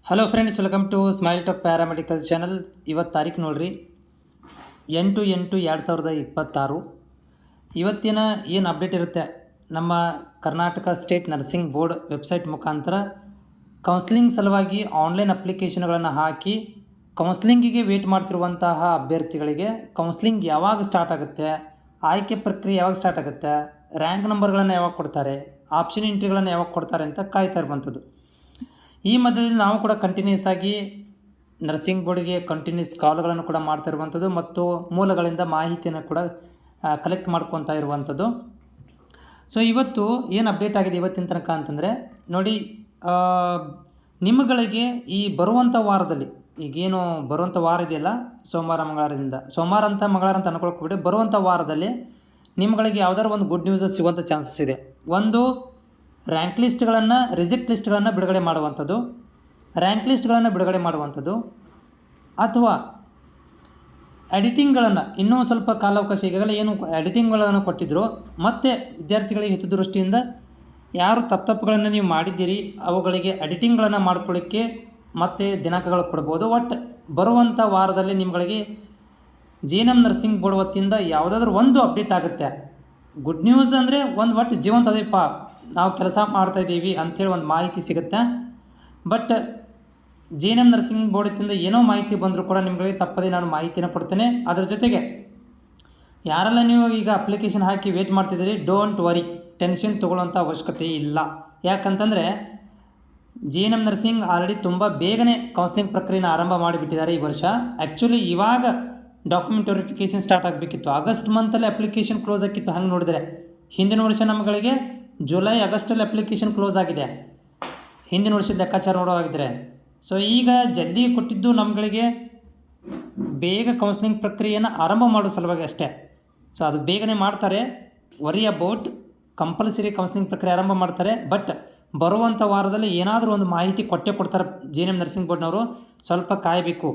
Hello friends, welcome to smile talk paramedical channel. ಇವತ್ತು ತಾರೀಕು ನೋಡ್ರಿ 8/8/2026. ಇವತ್ತಿನ ಏನು ಅಪ್ಡೇಟ್ ಇರುತ್ತೆ ನಮ್ಮ Karnataka state nursing board website ಮುಖಾಂತರ ಕೌನ್ಸ್ಲಿಂಗ್ ಸಲುವಾಗಿ ಆನ್ಲೈನ್ ಅಪ್ಲಿಕೇಶನ್ಗಳನ್ನು ಹಾಕಿ ಕೌನ್ಸ್ಲಿಂಗಿಗೆ ವೇಟ್ ಮಾಡ್ತಿರುವಂತಹ ಅಭ್ಯರ್ಥಿಗಳಿಗೆ ಕೌನ್ಸ್ಲಿಂಗ್ ಯಾವಾಗ ಸ್ಟಾರ್ಟ್ ಆಗುತ್ತೆ, ಆಯ್ಕೆ ಪ್ರಕ್ರಿಯೆ ಯಾವಾಗ ಸ್ಟಾರ್ಟ್ ಆಗುತ್ತೆ, ರ್ಯಾಂಕ್ ನಂಬರ್ಗಳನ್ನು ಯಾವಾಗ ಕೊಡ್ತಾರೆ, ಆಪ್ಷನ್ ಎಂಟ್ರಿಗಳನ್ನು ಯಾವಾಗ ಕೊಡ್ತಾರೆ ಅಂತ ಕಾಯ್ತಾ ಇರುವಂಥದ್ದು. ಈ ಮಧ್ಯದಲ್ಲಿ ನಾವು ಕೂಡ ಕಂಟಿನ್ಯೂಸ್ ಆಗಿ ನರ್ಸಿಂಗ್ ಬೋರ್ಡ್ಗೆ ಕಂಟಿನ್ಯೂಸ್ ಕಾಲ್ಗಳನ್ನು ಕೂಡ ಮಾಡ್ತಾ ಇರುವಂಥದ್ದು ಮತ್ತು ಮೂಲಗಳಿಂದ ಮಾಹಿತಿಯನ್ನು ಕೂಡ ಕಲೆಕ್ಟ್ ಮಾಡ್ಕೊತಾ ಇರುವಂಥದ್ದು. ಸೊ ಇವತ್ತು ಏನು ಅಪ್ಡೇಟ್ ಆಗಿದೆ ಇವತ್ತಿನ ತನಕ ಅಂತಂದರೆ ನೋಡಿ, ನಿಮ್ಮಗಳಿಗೆ ಈ ಬರುವಂಥ ವಾರದಲ್ಲಿ ಈಗೇನು ಬರುವಂಥ ವಾರ ಇದೆಯಲ್ಲ, ಸೋಮವಾರ ಮಂಗಳವಾರ ಅಂತ ಅನ್ಕೊಳ್ಕೊಬಿಡಿ. ಬರುವಂಥ ವಾರದಲ್ಲಿ ನಿಮ್ಮಗಳಿಗೆ ಯಾವುದಾದ್ರು ಒಂದು ಗುಡ್ ನ್ಯೂಸ್ ಸಿಗುವಂಥ ಚಾನ್ಸಸ್ ಇದೆ. ಒಂದು, ರ್ಯಾಂಕ್ ಲಿಸ್ಟ್ಗಳನ್ನು ರಿಜೆಕ್ಟ್ ಲಿಸ್ಟ್ಗಳನ್ನು ಬಿಡುಗಡೆ ಮಾಡುವಂಥದ್ದು, ರ್ಯಾಂಕ್ ಲಿಸ್ಟ್ಗಳನ್ನು ಬಿಡುಗಡೆ ಮಾಡುವಂಥದ್ದು, ಅಥವಾ ಎಡಿಟಿಂಗ್ಗಳನ್ನು ಇನ್ನೂ ಸ್ವಲ್ಪ ಕಾಲಾವಕಾಶ ಈಗಾಗಲೇ ಏನು ಎಡಿಟಿಂಗ್ಗಳನ್ನು ಕೊಟ್ಟಿದ್ದರು ಮತ್ತು ವಿದ್ಯಾರ್ಥಿಗಳಿಗೆ ಹಿತದೃಷ್ಟಿಯಿಂದ ಯಾರು ತಪ್ಪುಗಳನ್ನು ನೀವು ಮಾಡಿದ್ದೀರಿ ಅವುಗಳಿಗೆ ಎಡಿಟಿಂಗ್ಗಳನ್ನು ಮಾಡ್ಕೊಳ್ಳಿಕ್ಕೆ ಮತ್ತು ದಿನಾಂಕಗಳು ಕೊಡ್ಬೋದು. ಒಟ್ಟು ಬರುವಂಥ ವಾರದಲ್ಲಿ ನಿಮ್ಮಗಳಿಗೆ JNM ನರ್ಸಿಂಗ್ ಬೋರ್ಡ್ ವತಿಯಿಂದ ಯಾವುದಾದ್ರೂ ಒಂದು ಅಪ್ಡೇಟ್ ಆಗುತ್ತೆ. ಗುಡ್ ನ್ಯೂಸ್ ಅಂದರೆ ಒಂದು ಒಟ್ಟು ಜೀವಂತ ಅದೇಪ್ಪ, ನಾವು ಕೆಲಸ ಮಾಡ್ತಾಯಿದ್ದೀವಿ ಅಂಥೇಳಿ ಒಂದು ಮಾಹಿತಿ ಸಿಗುತ್ತೆ. ಬಟ್ JNM ನರ್ಸಿಂಗ್ ಬೋರ್ಡಿಂದ ಏನೋ ಮಾಹಿತಿ ಬಂದರೂ ಕೂಡ ನಿಮಗೆ ತಪ್ಪದೆ ನಾನು ಮಾಹಿತಿನ ಕೊಡ್ತೇನೆ. ಅದರ ಜೊತೆಗೆ ಯಾರೆಲ್ಲ ನೀವು ಈಗ ಅಪ್ಲಿಕೇಶನ್ ಹಾಕಿ ವೇಟ್ ಮಾಡ್ತಿದ್ದೀರಿ, ಡೋಂಟ್ ವರಿ, ಟೆನ್ಷನ್ ತೊಗೊಳ್ಳೋಂಥ ಅವಶ್ಯಕತೆ ಇಲ್ಲ. ಯಾಕಂತಂದರೆ JNM ನರ್ಸಿಂಗ್ ಆಲ್ರೆಡಿ ತುಂಬ ಬೇಗನೆ ಕೌನ್ಸ್ಲಿಂಗ್ ಪ್ರಕ್ರಿಯೆನ ಆರಂಭ ಮಾಡಿಬಿಟ್ಟಿದ್ದಾರೆ ಈ ವರ್ಷ. ಆ್ಯಕ್ಚುಲಿ ಇವಾಗ ಡಾಕ್ಯುಮೆಂಟ್ ವೆರಿಫಿಕೇಷನ್ ಸ್ಟಾರ್ಟ್ ಆಗಬೇಕಿತ್ತು, ಆಗಸ್ಟ್ ಮಂತಲ್ಲಿ ಅಪ್ಲಿಕೇಶನ್ ಕ್ಲೋಸ್ ಆಗಿತ್ತು. ಹಂಗೆ ನೋಡಿದರೆ ಹಿಂದಿನ ವರ್ಷ ನಮ್ಮಗಳಿಗೆ ಜುಲೈ ಆಗಸ್ಟಲ್ಲಿ ಅಪ್ಲಿಕೇಶನ್ ಕ್ಲೋಸ್ ಆಗಿದೆ, ಹಿಂದಿನ ವರ್ಷದ ಲೆಕ್ಕಾಚಾರ ನೋಡೋವಾಗಿದ್ದರೆ. ಸೊ ಈಗ ಜಲ್ದಿ ಕೊಟ್ಟಿದ್ದು ನಮ್ಮಗಳಿಗೆ ಬೇಗ ಕೌನ್ಸ್ಲಿಂಗ್ ಪ್ರಕ್ರಿಯೆಯನ್ನು ಆರಂಭ ಮಾಡೋ ಸಲುವಾಗಿ ಅಷ್ಟೇ. ಸೊ ಅದು ಬೇಗನೆ ಮಾಡ್ತಾರೆ, ವರಿ ಅಬೌಟ್, ಕಂಪಲ್ಸರಿ ಕೌನ್ಸ್ಲಿಂಗ್ ಪ್ರಕ್ರಿಯೆ ಆರಂಭ ಮಾಡ್ತಾರೆ. ಬಟ್ ಬರುವಂಥ ವಾರದಲ್ಲಿ ಏನಾದರೂ ಒಂದು ಮಾಹಿತಿ ಕೊಟ್ಟೇ ಕೊಡ್ತಾರೆ JNM ನರ್ಸಿಂಗ್ ಬೋರ್ಡ್ನವರು, ಸ್ವಲ್ಪ ಕಾಯಬೇಕು.